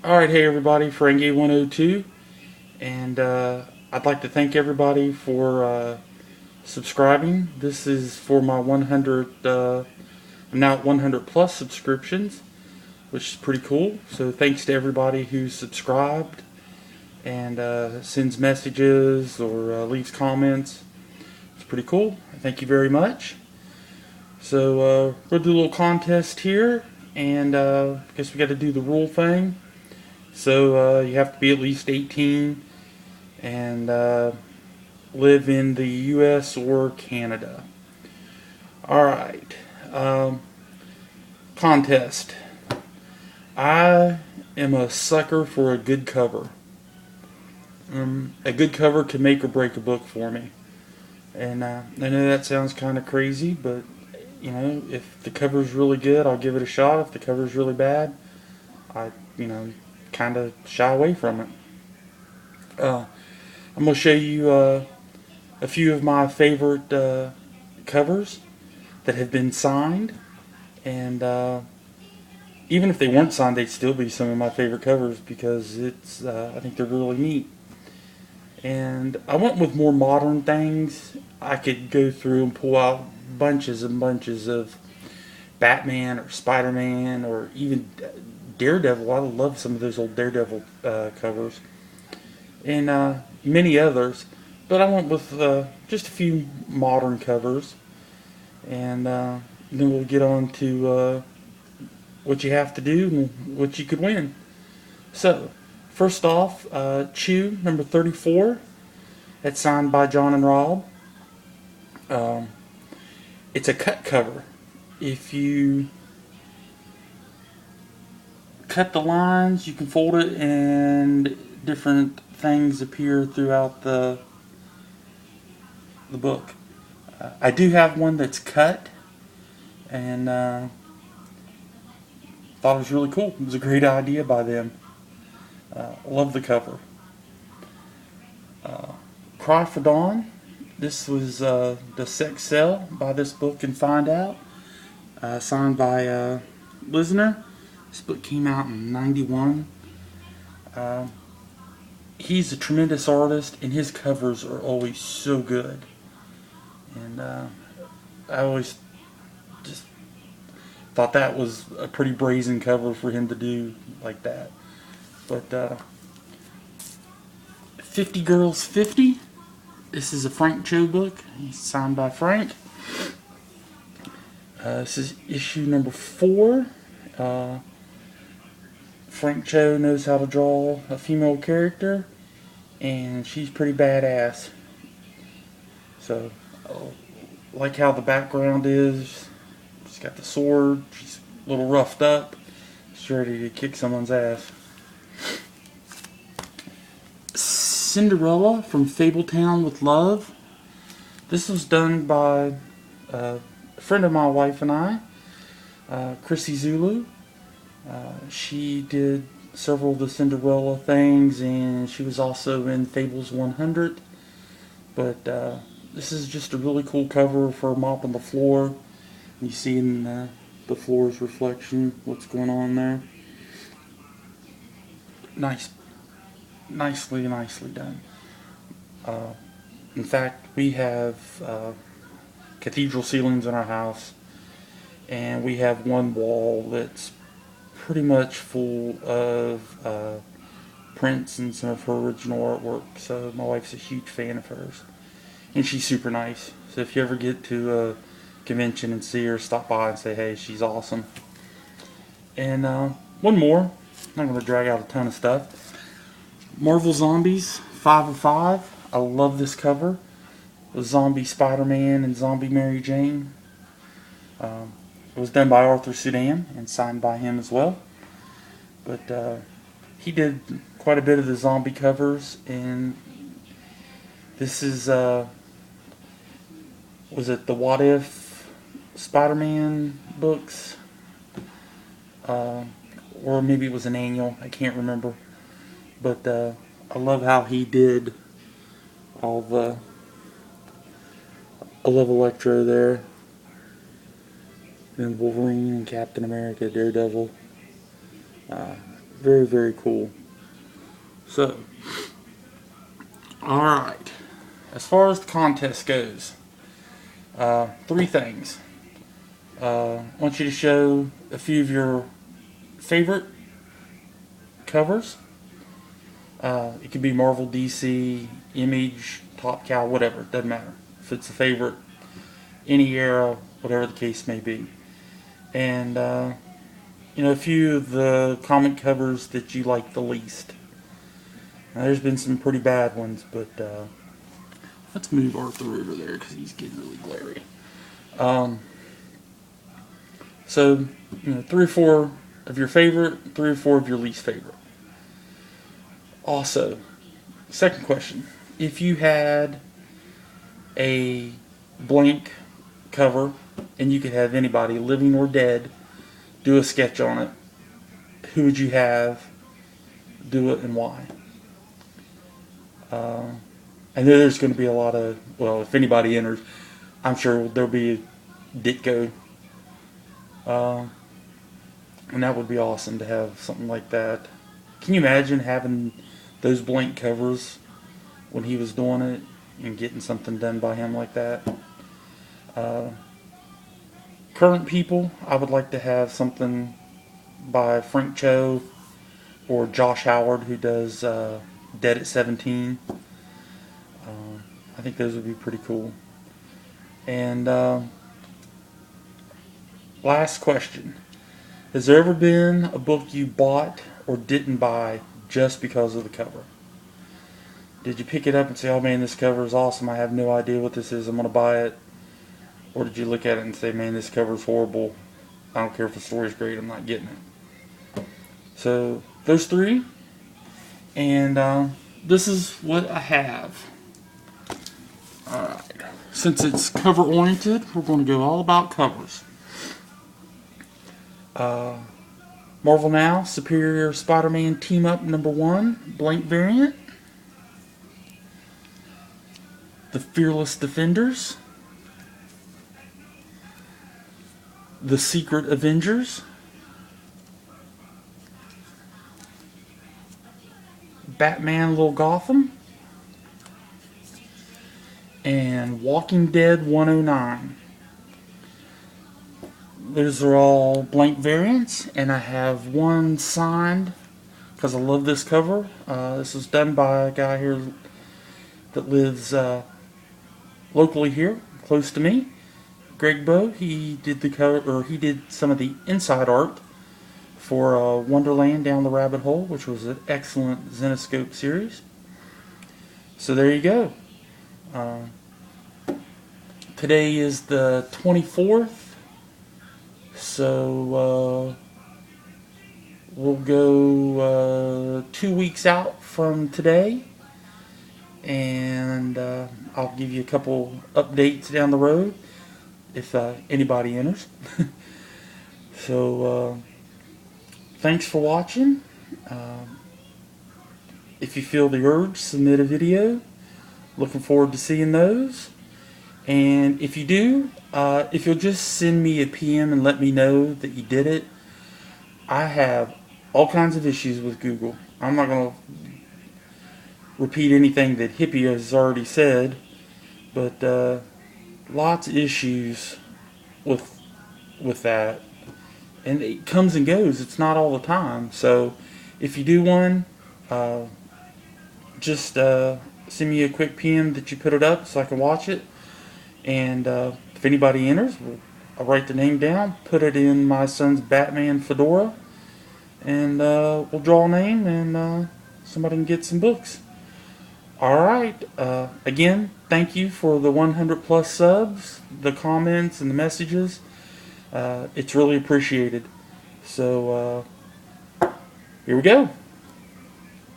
Alright, hey everybody, Ferengi102, and I'd like to thank everybody for subscribing. This is for my 100, I'm now at 100 plus subscriptions, which is pretty cool. So thanks to everybody who's subscribed and sends messages or leaves comments. It's pretty cool. Thank you very much. So we'll do a little contest here, and I guess we got to do the rule thing. So you have to be at least 18 and live in the U.S. or Canada. Alright. Contest. I am a sucker for a good cover. A good cover can make or break a book for me. And I know that sounds kind of crazy, but you know, if the cover's really good, I'll give it a shot. If the cover's really bad, I, kind of shy away from it. I'm going to show you a few of my favorite covers that have been signed, and even if they weren't signed, they'd still be some of my favorite covers because I think they're really neat. And I went with more modern things. I could go through and pull out bunches and bunches of Batman or Spider-Man or even Daredevil. I love some of those old Daredevil covers. And many others. But I went with just a few modern covers. And then we'll get on to what you have to do and what you could win. So, first off, Chew, number 34. That's signed by John and Rob. It's a cut cover. If you cut the lines, you can fold it, and different things appear throughout the book. I do have one that's cut, and thought it was really cool. It was a great idea by them. Love the cover. Cry for Dawn. This was the sex sell. Buy this book and find out. Signed by Lisner. This book came out in '91. He's a tremendous artist, and his covers are always so good. And I always just thought that was a pretty brazen cover for him to do like that. But 50 Girls 50. This is a Frank Cho book. He's signed by Frank. This is issue number 4. Frank Cho knows how to draw a female character, and she's pretty badass. So, like how the background is. She's got the sword. She's a little roughed up. She's ready to kick someone's ass. Cinderella from Fabletown with Love. This was done by a friend of my wife and I, Chrissy Zulu. She did several of the Cinderella things, and she was also in Fables 100. But this is just a really cool cover for mopping the floor. You see in the floor's reflection what's going on there. Nicely done. In fact, we have cathedral ceilings in our house, and we have one wall that's pretty much full of prints and some of her original artwork. So my wife's a huge fan of hers, and she's super nice. So if you ever get to a convention and see her, stop by and say hey, she's awesome. And one more. I'm not going to drag out a ton of stuff. Marvel Zombies 5 of 5. I love this cover with Zombie Spider-Man and Zombie Mary Jane. It was done by Arthur Sudan and signed by him as well. But he did quite a bit of the zombie covers, and this is was it the What If Spider-Man books? Or maybe it was an annual. I can't remember. But I love how he did all the. I love Electro there. And Wolverine and Captain America, Daredevil. Very, very cool. So, alright. As far as the contest goes, three things. I want you to show a few of your favorite covers. It could be Marvel, DC, Image, Top Cow, whatever. It doesn't matter. If it's a favorite, any era, whatever the case may be. And, a few of the comic covers that you like the least. Now, there's been some pretty bad ones, but let's move Arthur over there because he's getting really glary. So, 3 or 4 of your favorite, 3 or 4 of your least favorite. Also, second question. If you had a blank cover and you could have anybody, living or dead, do a sketch on it, who would you have do it and why? I know there's going to be a lot of, well, if anybody enters, I'm sure there'll be Ditko. And that would be awesome to have something like that. Can you imagine having those blank covers when he was doing it and getting something done by him like that? Current people, I would like to have something by Frank Cho or Josh Howard, who does Dead at 17. I think those would be pretty cool. And last question. Has there ever been a book you bought or didn't buy just because of the cover? Did you pick it up and say, oh man, this cover is awesome, I have no idea what this is, I'm going to buy it? Or did you look at it and say, man, this cover is horrible, I don't care if the story is great, I'm not getting it? So, those 3. And this is what I have. Alright. Since it's cover oriented, we're going to go all about covers. Marvel Now, Superior Spider-Man Team Up #1, blank variant. The Fearless Defenders. The Secret Avengers. Batman Little Gotham. And Walking Dead 109. Those are all blank variants, and I have one signed because I love this cover. This was done by a guy here that lives locally here, close to me, Greg Bow. He did the cover, or he did some of the inside art for Wonderland Down the Rabbit Hole, which was an excellent Zenescope series. So there you go. Today is the 24th. So we'll go 2 weeks out from today, and I'll give you a couple updates down the road if anybody enters. So thanks for watching. If you feel the urge, submit a video. Looking forward to seeing those. And if you do, if you'll just send me a PM and let me know that you did it. I have all kinds of issues with Google. I'm not going to repeat anything that Hippie has already said, but lots of issues with that. And it comes and goes. It's not all the time. So if you do one, just send me a quick PM that you put it up so I can watch it. And if anybody enters, I'll write the name down, put it in my son's Batman fedora, and we'll draw a name, and somebody can get some books. Alright, again, thank you for the 100 plus subs, the comments, and the messages. It's really appreciated. So, here we go.